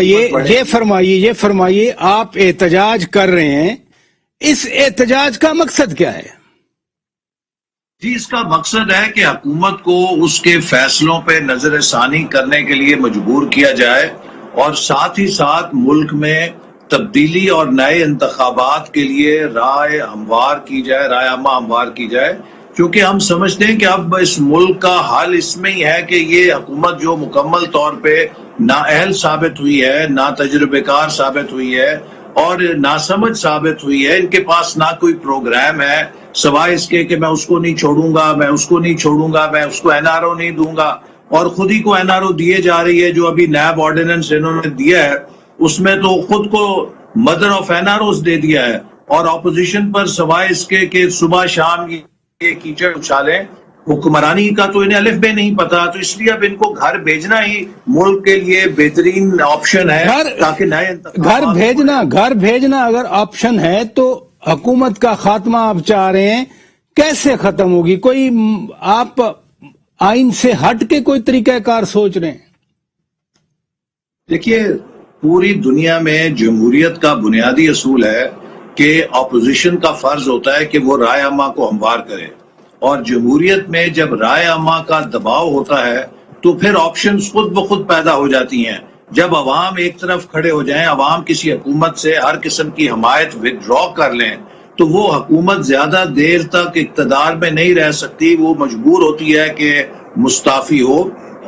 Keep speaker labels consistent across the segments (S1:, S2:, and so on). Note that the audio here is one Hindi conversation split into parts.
S1: ये फरमाइए आप एहतजाज कर रहे हैं, इस एहतजाज का मकसद क्या है?
S2: जी, इसका मकसद है कि हुकूमत को उसके फैसलों पे नजरसानी करने के लिए मजबूर किया जाए और साथ ही साथ मुल्क में तब्दीली और नए इंतखाबात के लिए राय हमवार की जाए, राय अम्मा हमवार की जाए, क्योंकि हम समझते हैं कि अब इस मुल्क का हाल इसमें ही है कि ये हुकूमत जो मुकम्मल तौर पे नाअहल साबित हुई है, ना तजुर्बेकार साबित हुई है और नासमझ साबित हुई है। इनके पास ना कोई प्रोग्राम है सवाए इसके कि मैं उसको नहीं छोड़ूंगा, मैं उसको नहीं छोड़ूंगा, मैं उसको एनआरओ नहीं दूंगा, और खुद ही को एनआरओ दिए जा रही है। जो अभी नैब ऑर्डिनेंस इन्होंने दिया है उसमें तो खुद को मदर ऑफ एनआरओज दे दिया है और ऑपोजिशन पर सवाए इसके कि सुबह शाम ये कीचड़ उछालें, हुक्मरानी का तो इन्हें अलिफ बे नहीं पता, तो इसलिए अब इनको घर भेजना ही मुल्क के लिए बेहतरीन ऑप्शन है ताकि नए
S1: घर भेजना अगर ऑप्शन है तो हुकूमत का खात्मा आप चाह रहे हैं, कैसे खत्म होगी? कोई आप आइन से हट के कोई तरीकाकार सोच रहे हैं?
S2: देखिए, पूरी दुनिया में जमहूरियत का बुनियादी असूल है कि ऑपोजिशन का फर्ज होता है कि वो राय अम्मा को हमवार करे, और जमहूरियत में जब राय अम्मा का दबाव होता है तो फिर ऑप्शंस खुद ब खुद पैदा हो जाती हैं। जब अवाम एक तरफ खड़े हो जाएं, अवाम किसी हुकूमत से हर किस्म की हमायत विदड्रॉ कर लें, तो वो हुकूमत ज्यादा देर तक इक़्तिदार में नहीं रह सकती, वो मजबूर होती है कि मुस्ताफी हो।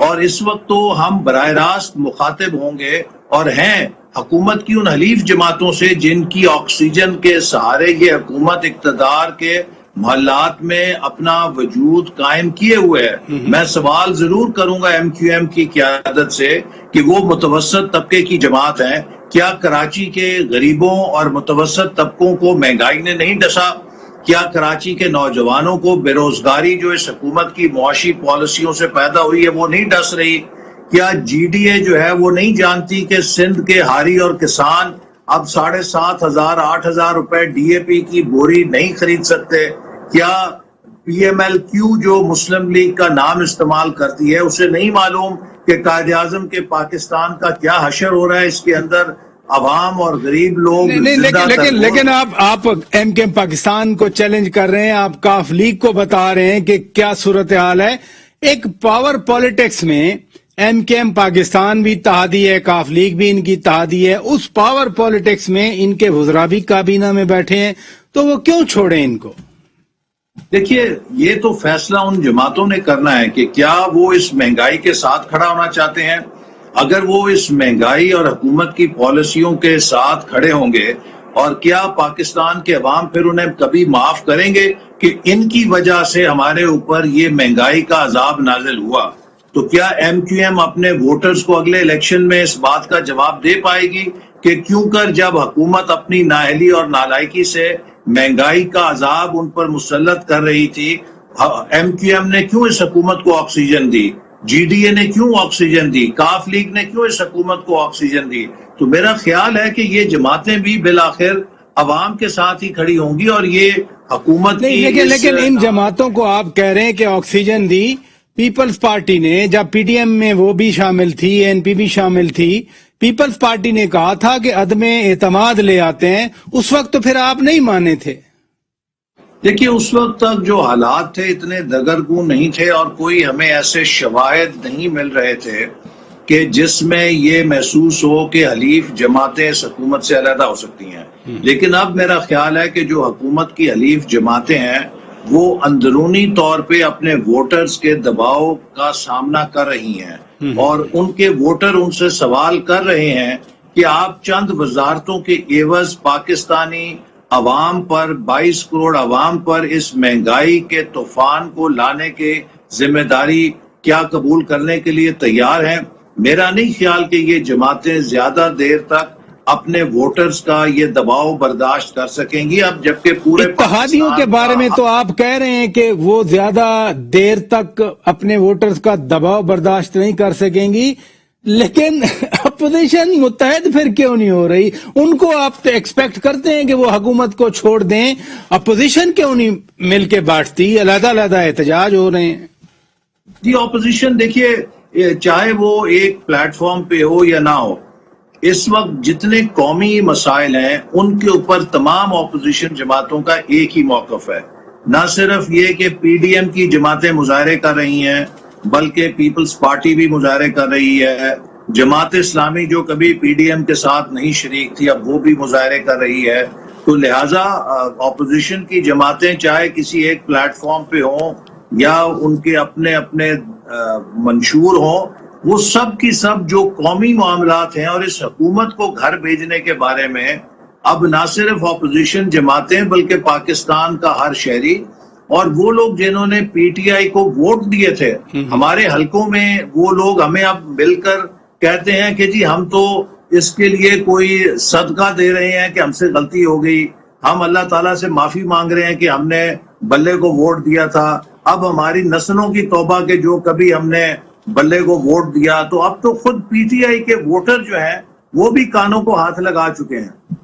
S2: और इस वक्त तो हम बराह रास्त मुखातिब होंगे और हैं हुकूमत की उन हलीफ जमातों से जिनकी ऑक्सीजन के सहारे ये हुकूमत इक़्तिदार के मोहल्लात में अपना वजूद कायम किए हुए है। मैं सवाल जरूर करूंगा MQM की क़यादत से कि वो मुतवस्सत तबके की जमात है, क्या कराची के गरीबों और मुतवस्सत तबकों को महंगाई ने नहीं डसा? क्या कराची के नौजवानों को बेरोजगारी जो इस हुकूमत की मुआशी पॉलिसियों से पैदा हुई है वो नहीं डस रही? क्या GDA जो है वो नहीं जानती कि सिंध के हारी और किसान अब 7,500 8,000 रुपए DAP की बोरी नहीं खरीद सकते? क्या PMLQ जो मुस्लिम लीग का नाम इस्तेमाल करती है उसे नहीं मालूम कि कायदे आजम के पाकिस्तान का क्या हशर हो रहा है? इसके अंदर अवाम और गरीब लोग
S1: लेकिन आप MKM पाकिस्तान को चैलेंज कर रहे हैं, आप काफ लीग को बता रहे हैं कि क्या सूरत हाल है। एक पावर पॉलिटिक्स में MKM पाकिस्तान भी तहादी है, काफ लीग भी इनकी तहादी है, उस पावर पॉलिटिक्स में इनके वज़रा भी काबीना में बैठे हैं, तो वो क्यों छोड़े इनको?
S2: देखिए, ये तो फैसला उन जमातों ने करना है कि क्या वो इस महंगाई के साथ खड़ा होना चाहते हैं। अगर वो इस महंगाई और हुकूमत की पॉलिसियों के साथ खड़े होंगे, और क्या पाकिस्तान के अवाम फिर उन्हें कभी माफ करेंगे कि इनकी वजह से हमारे ऊपर ये महंगाई का अजाब नाजिल हुआ? तो क्या MQM अपने वोटर्स को अगले इलेक्शन में इस बात का जवाब दे पाएगी कि क्यों कर जब हुकूमत अपनी नाअहली और नालायकी से महंगाई का अजाब उन पर मुसल्लत कर रही थी, MQM ने क्यों इस हुकूमत को ऑक्सीजन दी? GDA ने क्यों ऑक्सीजन दी? काफ लीग ने क्यों इस हुकूमत को ऑक्सीजन दी? तो मेरा ख्याल है कि ये जमातें भी बिलाखिर अवाम के साथ ही खड़ी होंगी और ये हुकूमत
S1: नहीं, लेकिन इन जमातों को आप कह रहे हैं कि ऑक्सीजन दी। पीपल्स पार्टी ने, जब PDM में वो भी शामिल थी, ANP भी शामिल थी, पीपल्स पार्टी ने कहा था कि अदमे एतमाद ले आते हैं, उस वक्त तो फिर आप नहीं माने थे।
S2: देखिए, उस वक्त तक जो हालात थे इतने दगरगू नहीं थे और कोई हमें ऐसे शवायद नहीं मिल रहे थे कि जिसमें ये महसूस हो कि हलीफ जमातें इस हुकूमत से अलहदा हो सकती हैं। लेकिन अब मेरा ख्याल है कि जो हुकूमत की हलीफ जमातें हैं वो अंदरूनी तौर पे अपने वोटर्स के दबाव का सामना कर रही हैं और उनके वोटर उनसे सवाल कर रहे हैं कि आप चंद वजारतों के एवज पाकिस्तानी अवाम पर, 22 करोड़ अवाम पर इस महंगाई के तूफान को लाने के जिम्मेदारी क्या कबूल करने के लिए तैयार हैं? मेरा नहीं ख्याल कि ये जमातें ज्यादा देर तक अपने वोटर्स का ये दबाव बर्दाश्त कर सकेंगी। अब जबकि पूरे
S1: इत्तेहादियों के बारे में तो आप कह रहे हैं कि वो ज्यादा देर तक अपने वोटर्स का दबाव बर्दाश्त नहीं कर सकेंगी, लेकिन अपोजिशन मुत्तहद फिर क्यों नहीं हो रही? उनको आप तो एक्सपेक्ट करते हैं कि वो हुकूमत को छोड़ दें, अपोजिशन क्यों नहीं मिलके बैठती? अलग-अलग एहतजाज हो रहे हैं।
S2: जी, अपोजिशन देखिए, चाहे वो एक प्लेटफॉर्म पे हो या ना हो, इस वक्त जितने कौमी मसाइल हैं उनके ऊपर तमाम ऑपोजिशन जमातों का एक ही मौकफ है। ना सिर्फ ये कि पीडीएम की जमातें मुजाहरे कर रही हैं, बल्कि पीपल्स पार्टी भी मुजाहरे कर रही है। जमात इस्लामी जो कभी पीडीएम के साथ नहीं शरीक थी, अब वो भी मुजाहरे कर रही है। तो लिहाजा ऑपोजिशन की जमातें चाहे किसी एक प्लेटफॉर्म पे हों या उनके अपने अपने मंशूर हों, वो सब की सब जो कौमी मामलात हैं और इस हुकूमत को घर भेजने के बारे में अब ना सिर्फ ऑपोजिशन जमातें बल्कि पाकिस्तान का हर शहरी और वो लोग जिन्होंने पीटीआई को वोट दिए थे, हमारे हलकों में वो लोग हमें अब मिलकर कहते हैं कि जी हम तो इसके लिए कोई सदका दे रहे हैं कि हमसे गलती हो गई, हम अल्लाह ताला से माफी मांग रहे हैं कि हमने बल्ले को वोट दिया था, अब हमारी नस्लों की तौबा के जो कभी हमने बल्ले को वोट दिया। तो अब तो खुद पीटीआई के वोटर जो हैं वो भी कानों को हाथ लगा चुके हैं।